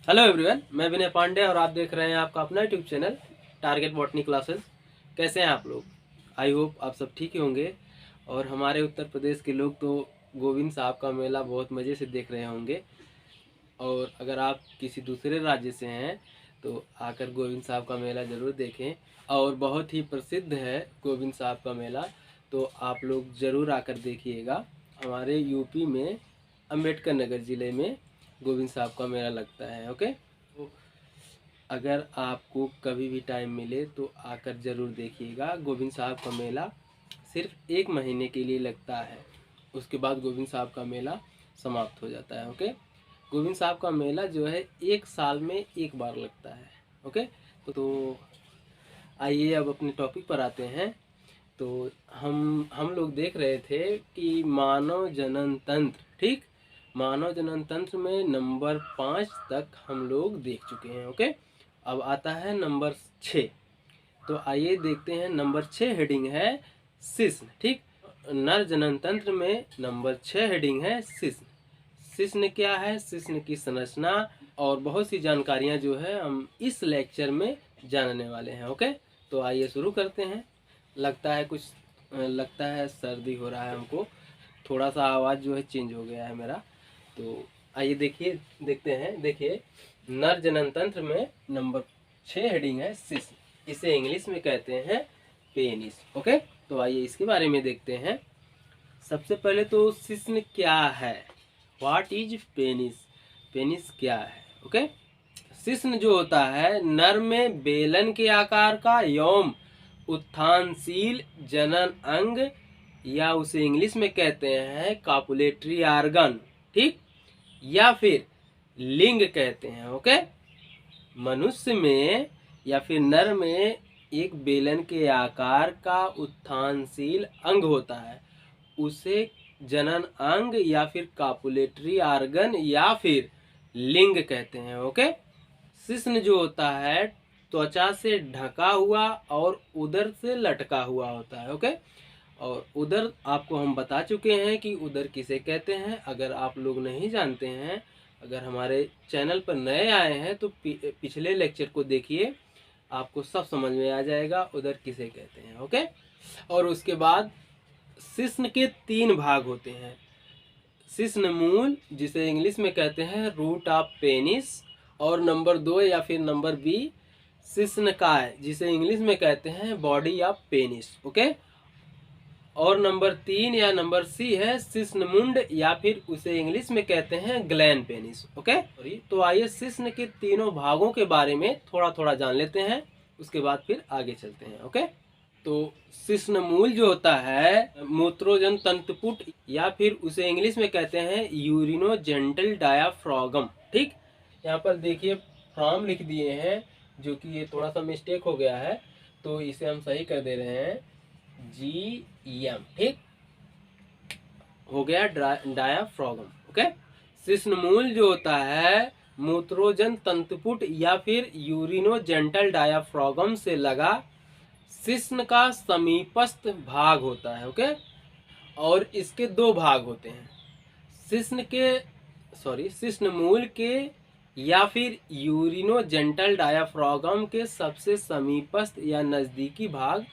Hello everyone, मैं विनय पांडे और आप देख रहे हैं आपका अपना YouTube channel target botany classes. कैसे हैं आप लोग? आई होप आप सब ठीक ही होंगे। और हमारे उत्तर प्रदेश के लोग तो गोविंद साहब का मेला बहुत मज़े से देख रहे होंगे। और अगर आप किसी दूसरे राज्य से हैं तो आकर गोविंद साहब का मेला ज़रूर देखें। और बहुत ही प्रसिद्ध है गोविंद साहब का मेला, तो आप लोग ज़रूर आकर देखिएगा। हमारे यूपी में अम्बेडकर नगर ज़िले में गोविंद साहब का मेला लगता है। ओके, तो अगर आपको कभी भी टाइम मिले तो आकर ज़रूर देखिएगा। गोविंद साहब का मेला सिर्फ 1 महीने के लिए लगता है, उसके बाद गोविंद साहब का मेला समाप्त हो जाता है। ओके, गोविंद साहब का मेला जो है 1 साल में 1 बार लगता है। ओके, तो आइए अब अपने टॉपिक पर आते हैं। तो हम लोग देख रहे थे कि मानव जनन तंत्र, ठीक, मानव जनन तंत्र में नंबर 5 तक हम लोग देख चुके हैं। ओके, अब आता है नंबर 6। तो आइए देखते हैं। नंबर 6 हेडिंग है शिश्न, ठीक। नर जनन तंत्र में नंबर 6 हेडिंग है शिश्न। शिश्न क्या है, शिश्न की संरचना और बहुत सी जानकारियां जो है हम इस लेक्चर में जानने वाले हैं। ओके, तो आइए शुरू करते हैं। लगता है सर्दी हो रहा है हमको, थोड़ा सा आवाज़ जो है चेंज हो गया है मेरा। तो आइए देखते हैं। देखिए, नर जनन तंत्र में नंबर 6 हेडिंग है शिश्न। इसे इंग्लिश में कहते हैं पेनिस। ओके, तो आइए इसके बारे में देखते हैं। सबसे पहले तो शिश्न क्या है, व्हाट इज पेनिस, पेनिस क्या है। ओके, शिश्न जो होता है नर में बेलन के आकार का यौम उत्थानशील जनन अंग, या उसे इंग्लिश में कहते हैं कॉपुलेटरी आर्गन, ठीक, या फिर लिंग कहते हैं। ओके, मनुष्य में या फिर नर में एक बेलन के आकार का उत्थानशील अंग होता है, उसे जनन अंग या फिर कॉपुलेटरी आर्गन या फिर लिंग कहते हैं। ओके, शिश्न जो होता है त्वचा से ढका हुआ और उदर से लटका हुआ होता है। ओके, और उदर आपको हम बता चुके हैं कि उदर किसे कहते हैं। अगर आप लोग नहीं जानते हैं, अगर हमारे चैनल पर नए आए हैं तो पिछले लेक्चर को देखिए, आपको सब समझ में आ जाएगा उदर किसे कहते हैं। ओके, और उसके बाद शिश्न के 3 भाग होते हैं। शिश्न मूल, जिसे इंग्लिश में कहते हैं रूट ऑफ पेनिस, और नंबर 2 या फिर नंबर बी शिश्नकाय, जिसे इंग्लिश में कहते हैं बॉडी ऑफ पेनिस। ओके, और नंबर 3 या नंबर सी है शिश्नमुंड, या फिर उसे इंग्लिश में कहते हैं ग्लैन पेनिस। ओके, तो आइए शिश्न के तीनों भागों के बारे में थोड़ा थोड़ा जान लेते हैं, उसके बाद फिर आगे चलते हैं। ओके, तो शिश्न मूल जो होता है मूत्रोजन तंतुपुट, या फिर उसे इंग्लिश में कहते हैं यूरिनोजेंटल डायाफ्रागम, ठीक। यहाँ पर देखिए फ्रॉम लिख दिए हैं, जो कि ये थोड़ा सा मिस्टेक हो गया है, तो इसे हम सही कर दे रहे हैं GEM, ठीक हो गया डायाफ्रागम। ओके, शिश्न मूल जो होता है मूत्रोजन तंतुपुट या फिर यूरिनोजेंटल डायाफ्रागम से लगा शिश्न का समीपस्थ भाग होता है। ओके, और इसके 2 भाग होते हैं, शिश्न मूल के या फिर यूरिनोजेंटल डायाफ्रागम के सबसे समीपस्थ या नजदीकी भाग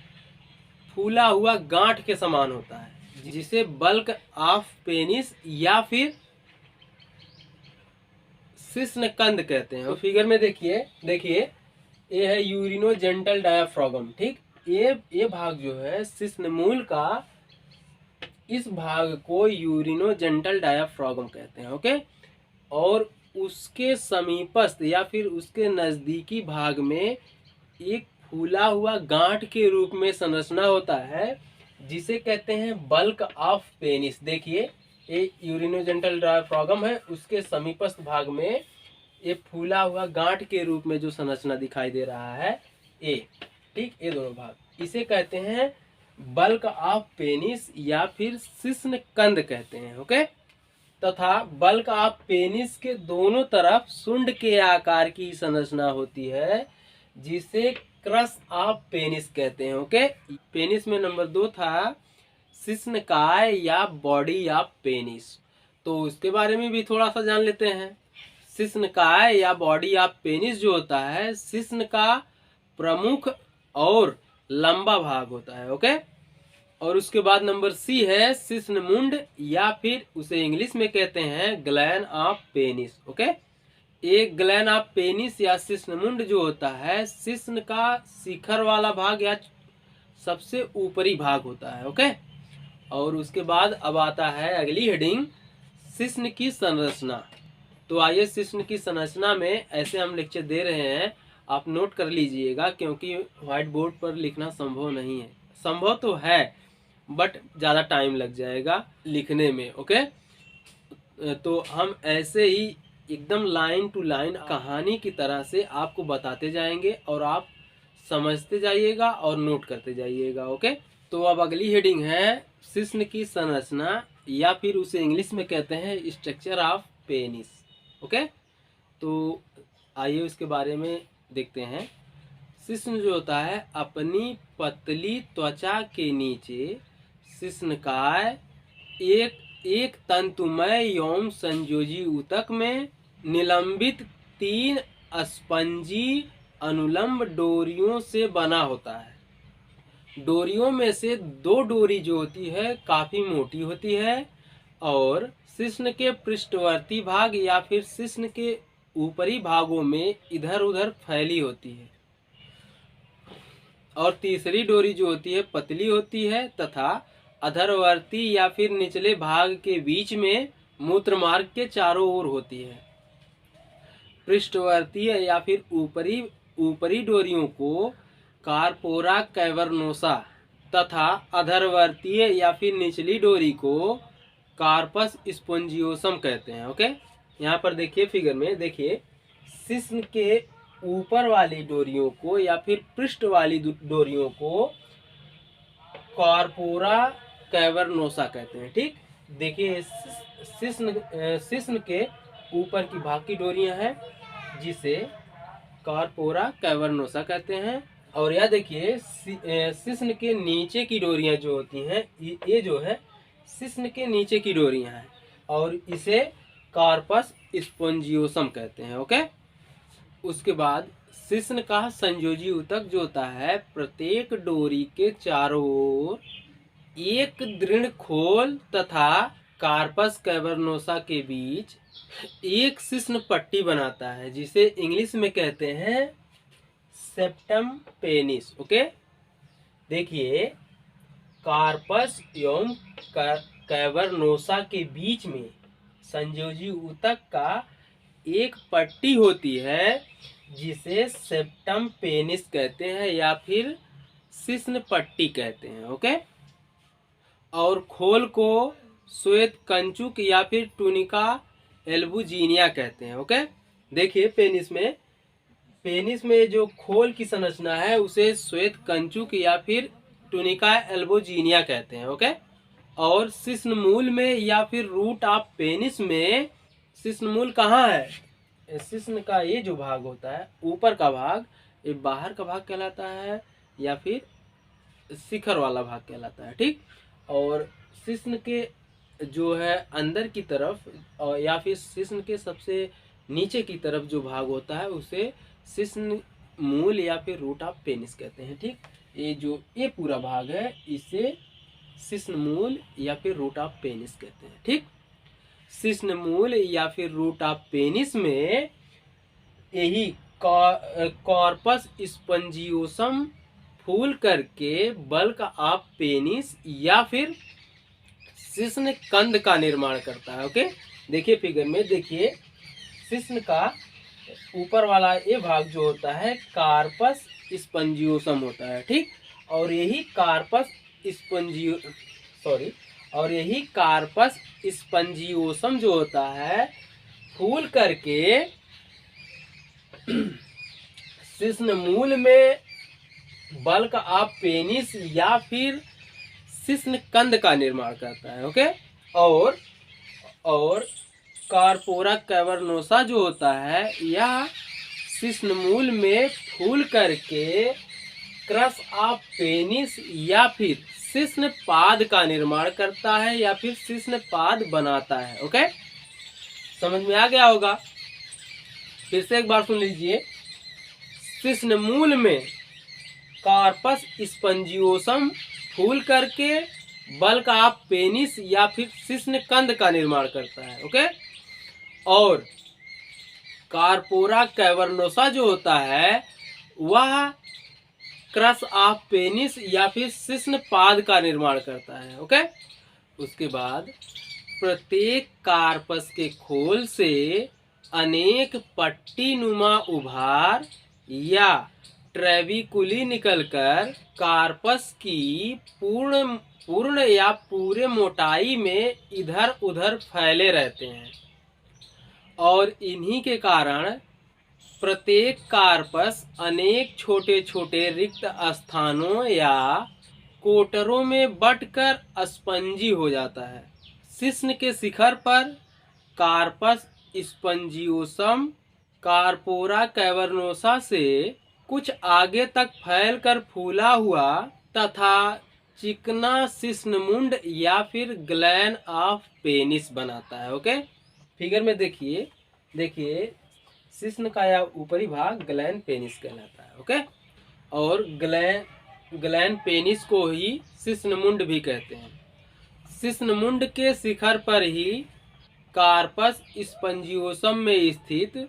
फूला हुआ गांठ के समान होता है, जिसे बल्क ऑफ पेनिस या फिर शिश्न कंद कहते हैं। और फिगर में देखिए ये है यूरिनोजेंटल डायाफ्रागम, ठीक। ये भाग जो है शिश्न मूल का, इस भाग को यूरिनोजेंटल डायाफ्रागम कहते हैं। ओके, और उसके समीपस्थ या फिर उसके नजदीकी भाग में एक फूला हुआ गांठ के रूप में संरचना होता है, जिसे कहते हैं बल्क ऑफ पेनिस। देखिए ये यूरिनोजेंटल डायाफ्रागम है, उसके समीपस्थ भाग में ये फूला हुआ गांठ के रूप में जो संरचना दिखाई दे रहा है, ये, ठीक, ये दोनों भाग इसे कहते हैं बल्क ऑफ पेनिस या फिर शिश्न कंद कहते हैं। ओके, तथा बल्क ऑफ पेनिस के दोनों तरफ सुंड के आकार की संरचना होती है, जिसे क्रस ऑफ पेनिस कहते हैं। ओके, पेनिस में नंबर 2 था शिश्नकाय या बॉडी ऑफ पेनिस, तो उसके बारे में भी थोड़ा सा जान लेते हैं। शिश्नकाय या बॉडी ऑफ पेनिस जो होता है शिश्न का प्रमुख और लंबा भाग होता है। ओके। और उसके बाद नंबर सी है शिश्नमुंड या फिर उसे इंग्लिश में कहते हैं ग्लैन ऑफ पेनिस। ओके। एक ग्लैन ऑफ पेनिस या शिश्नमुंड जो होता है शिश्न का शिखर वाला भाग या सबसे ऊपरी भाग होता है। ओके। और उसके बाद अब आता है अगली हेडिंग शिश्न की संरचना। तो आइए शिश्न की संरचना में ऐसे हम लेक्चर दे रहे हैं, आप नोट कर लीजिएगा क्योंकि व्हाइट बोर्ड पर लिखना संभव नहीं है। संभव तो है बट ज़्यादा टाइम लग जाएगा लिखने में। ओके। तो हम ऐसे ही एकदम लाइन टू लाइन कहानी की तरह से आपको बताते जाएंगे और आप समझते जाइएगा और नोट करते जाइएगा। ओके। तो अब अगली हेडिंग है शिश्न की संरचना या फिर उसे इंग्लिश में कहते हैं स्ट्रक्चर ऑफ पेनिस। ओके। तो आइए उसके बारे में देखते हैं। शिश्न जो होता है अपनी पतली त्वचा के नीचे शिश्नकाय एक तंतुमय यौन संयोजी ऊतक में निलंबित 3 स्पंजी अनुलंब डोरियों से बना होता है। डोरियों में से 2 डोरी जो होती है काफी मोटी होती है और शिश्न के पृष्ठवर्ती भाग या फिर शिश्न के ऊपरी भागों में इधर उधर फैली होती है। और तीसरी डोरी जो होती है पतली होती है तथा अधरवर्ती या फिर निचले भाग के बीच में मूत्र मार्ग के चारों ओर होती है। पृष्ठवर्तीय या फिर ऊपरी डोरियों को कार्पोरा कैवर्नोसा तथा अधरवर्तीय या फिर निचली डोरी को कार्पस स्पोंजियोसम कहते हैं। ओके। यहाँ पर देखिए फिगर में देखिए शिश्न के ऊपर वाली डोरियों को या फिर पृष्ठ वाली डोरियों को कार्पोरा कैवर्नोसा कहते हैं। ठीक। देखिए शिश्न के ऊपर की भाग की डोरियां हैं जिसे कार्पोरा कैवर्नोसा कहते हैं। और यह देखिए शिश्न के नीचे की डोरियां जो होती हैं ये जो है शिश्न के नीचे की डोरियां हैं और इसे कार्पस स्पोंजियोसम कहते हैं। ओके। उसके बाद शिश्न का संयोजी ऊतक जो होता है प्रत्येक डोरी के चारों ओर एक दृढ़ खोल तथा कार्पस कैवर्नोसा के बीच एक शिश्न पट्टी बनाता है जिसे इंग्लिश में कहते हैं सेप्टम पेनिस। ओके। देखिए कार्पस एवं कैवर्नोसा के बीच में संयोजी ऊतक का एक पट्टी होती है जिसे सेप्टम पेनिस कहते हैं या फिर शिश्न पट्टी कहते हैं। ओके। और खोल को श्वेत कंचुक या फिर टूनिका एल्बुजिनिया कहते हैं। ओके। देखिए पेनिस में जो खोल की संरचना है उसे श्वेत कंचुक या फिर टूनिका एल्बुजिनिया कहते हैं। ओके। और शिश्नमूल में या फिर रूट ऑफ पेनिस में शिश्नमूल कहाँ है? शिश्न का ये जो भाग होता है ऊपर का भाग ये बाहर का भाग कहलाता है या फिर शिखर वाला भाग कहलाता है। ठीक। और शिश्न के जो है अंदर की तरफ और या फिर शिश्न के सबसे नीचे की तरफ जो भाग होता है उसे शिश्न मूल या फिर रूट ऑफ पेनिस कहते हैं। ठीक। ये पूरा भाग है इसे शिश्न मूल या फिर रूट ऑफ पेनिस कहते हैं। ठीक। शिश्न मूल या फिर रूट ऑफ पेनिस में यही कॉर्पस स्पंजियोसम फूल करके बल्क ऑफ पेनिस या फिर शिश्न कंद का निर्माण करता है। ओके। देखिए फिगर में देखिए शिश्न का ऊपर वाला ये भाग जो होता है कार्पस स्पंजियोसम होता है। ठीक। और यही कार्पस स्पंजियोसम जो होता है फूल करके शिश्न मूल में बल्क ऑफ पेनिस या फिर शिश्न कंद का निर्माण करता है। ओके। और कार्पोरा कैवर्नोसा जो होता है यह शिश्न मूल में फूल करके क्रस ऑफ पेनिस या फिर शिश्न पाद का निर्माण करता है या फिर शिश्न पाद बनाता है। ओके। समझ में आ गया होगा। फिर से एक बार सुन लीजिए। शिश्न मूल में कार्पस स्पंजियोसम फूल करके बल्क ऑफ पेनिस या फिर शिश्न कंद का निर्माण करता है। ओके। और कार्पोरा कैवर्नोसा जो होता है वह क्रस ऑफ पेनिस या फिर शिश्न पाद का निर्माण करता है। ओके। उसके बाद प्रत्येक कार्पस के खोल से अनेक पट्टी नुमा उभार या ट्रेविकुली निकलकर कार्पस की पूर्ण या पूरे मोटाई में इधर उधर फैले रहते हैं और इन्हीं के कारण प्रत्येक कार्पस अनेक छोटे छोटे रिक्त स्थानों या कोटरों में बंटकर स्पंजी हो जाता है। शिश्न के शिखर पर कार्पस स्पंजियोसम कार्पोरा कैवर्नोसा से कुछ आगे तक फैलकर फूला हुआ तथा चिकना शिश्नमुंड या फिर ग्लैन ऑफ पेनिस बनाता है। ओके। फिगर में देखिए शिश्न का या ऊपरी भाग ग्लैन पेनिस कहलाता है। ओके। और ग्लैन पेनिस को ही शिश्नमुंड भी कहते हैं। शिश्नमुंड के शिखर पर ही कार्पस स्पंजियोसम में स्थित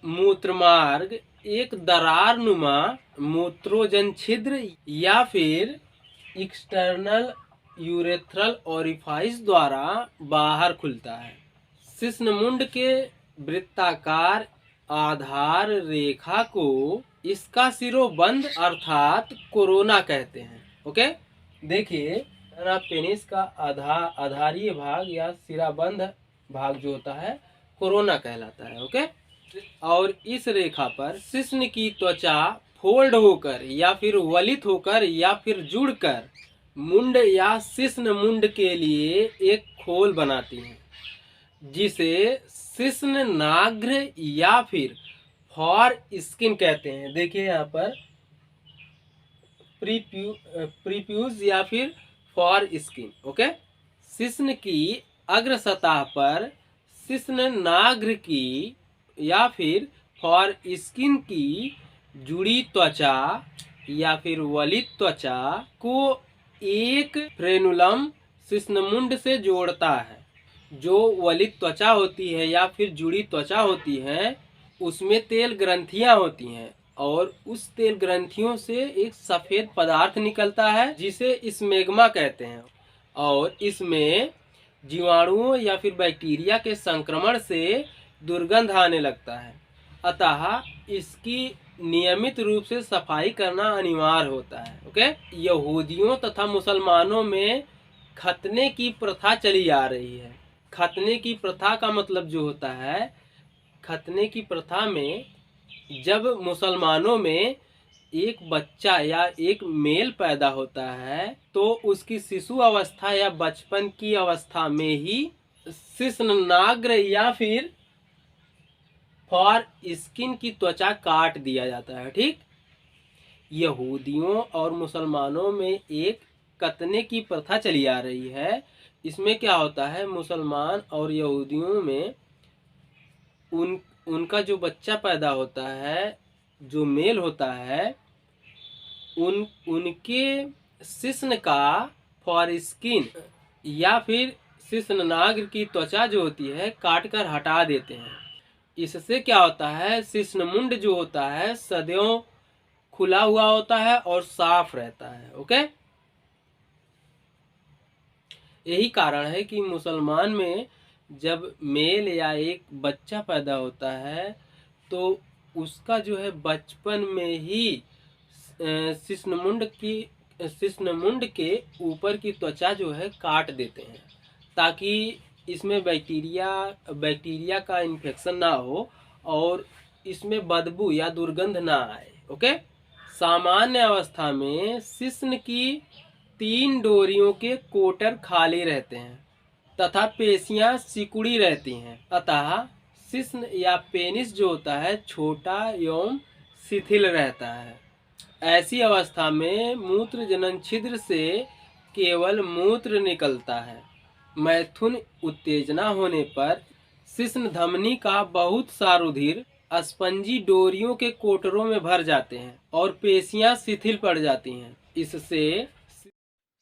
मूत्रमार्ग एक दरार नुमा मूत्रोजन छिद्र या फिर एक्सटर्नल यूरेथ्रल ओरिफाइस द्वारा बाहर खुलता है। शिश्नमुंड के वृत्ताकार आधार रेखा को इसका सिरोबंध अर्थात कोरोना कहते हैं। ओके। देखिए पेनिस का आधारीय भाग या सिराबंध भाग जो होता है कोरोना कहलाता है। ओके। और इस रेखा पर शिश्न की त्वचा फोल्ड होकर या फिर वलित होकर या फिर जुड़कर मुंड या शिश्न मुंड के लिए एक खोल बनाती है जिसे शिश्न नाग्र या फिर फॉर स्किन कहते हैं। देखिए यहाँ पर प्रीप्यूज या फिर फॉर स्किन। ओके। शिश्न की अग्र सतह पर शिश्न नाग्र की या फिर फॉर स्किन की जुड़ी त्वचा या फिर वलित त्वचा को एक फ्रेनुलम शिश्नमुंड से जोड़ता है। जो वलित त्वचा होती है या फिर जुड़ी त्वचा होती है उसमें तेल ग्रंथियां होती हैं और उस तेल ग्रंथियों से एक सफेद पदार्थ निकलता है जिसे स्मेग्मा कहते हैं और इसमें जीवाणुओं या फिर बैक्टीरिया के संक्रमण से दुर्गंध आने लगता है। अतः इसकी नियमित रूप से सफाई करना अनिवार्य होता है। ओके। यहूदियों तथा मुसलमानों में खतने की प्रथा चली आ रही है। खतने की प्रथा का मतलब जो होता है, खतने की प्रथा में जब मुसलमानों में एक बच्चा या एक मेल पैदा होता है तो उसकी शिशु अवस्था या बचपन की अवस्था में ही शिश्ननाग्र या फिर फॉर स्किन की त्वचा काट दिया जाता है। ठीक। यहूदियों और मुसलमानों में एक कतने की प्रथा चली आ रही है। इसमें क्या होता है, मुसलमान और यहूदियों में उनका जो बच्चा पैदा होता है, जो मेल होता है, उनके शिश्न का फॉर स्किन या फिर शिश्ननाग्र की त्वचा जो होती है काट कर हटा देते हैं। इससे क्या होता है, शिश्नमुंड जो होता है सदैव खुला हुआ होता है और साफ रहता है। ओके। यही कारण है कि मुसलमान में जब मेल या एक बच्चा पैदा होता है तो उसका जो है बचपन में ही शिश्नमुंड के ऊपर की त्वचा जो है काट देते हैं ताकि इसमें बैक्टीरिया का इन्फेक्शन ना हो और इसमें बदबू या दुर्गंध ना आए। ओके। सामान्य अवस्था में शिश्न की 3 डोरियों के कोटर खाली रहते हैं तथा पेशियां सिकुड़ी रहती हैं। अतः शिश्न या पेनिस जो होता है छोटा एवं शिथिल रहता है। ऐसी अवस्था में मूत्र जनन छिद्र से केवल मूत्र निकलता है। मैथुन उत्तेजना होने पर शिश्न धमनी का बहुत सा रुधिर स्पंजी डोरियों के कोटरों में भर जाते हैं और पेशियां शिथिल पड़ जाती हैं। इससे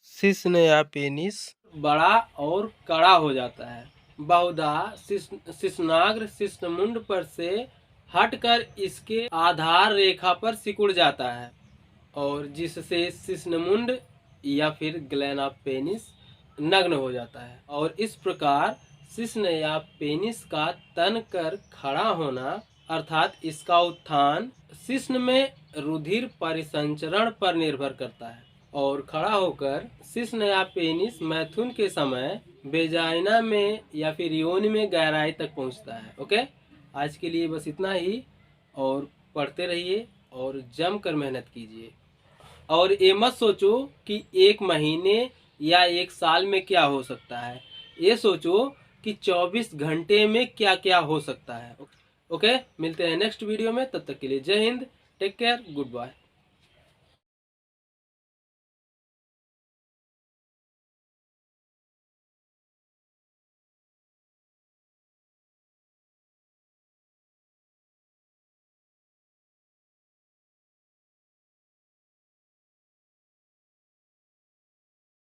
शिश्न या पेनिस बड़ा और कड़ा हो जाता है। बहुधा शिश्नाग्र शिश्नमुंड पर से हटकर इसके आधार रेखा पर सिकुड़ जाता है और जिससे शिश्नमुंड या फिर ग्लैन ऑफ पेनिस नग्न हो जाता है और इस प्रकार शिश्न या पेनिस का तन कर खड़ा होना अर्थात इसका उत्थान शिश्न में रुधिर परिसंचरण पर निर्भर करता है और खड़ा होकर शिश्न या पेनिस मैथुन के समय वेजाइना में या फिर योनि में गहराई तक पहुंचता है। ओके, आज के लिए बस इतना ही और पढ़ते रहिए और जमकर मेहनत कीजिए और ये मत सोचो कि 1 महीने या 1 साल में क्या हो सकता है, ये सोचो कि 24 घंटे में क्या क्या हो सकता है। ओके, मिलते हैं नेक्स्ट वीडियो में, तब तक के लिए जय हिंद, टेक केयर, गुड बाय।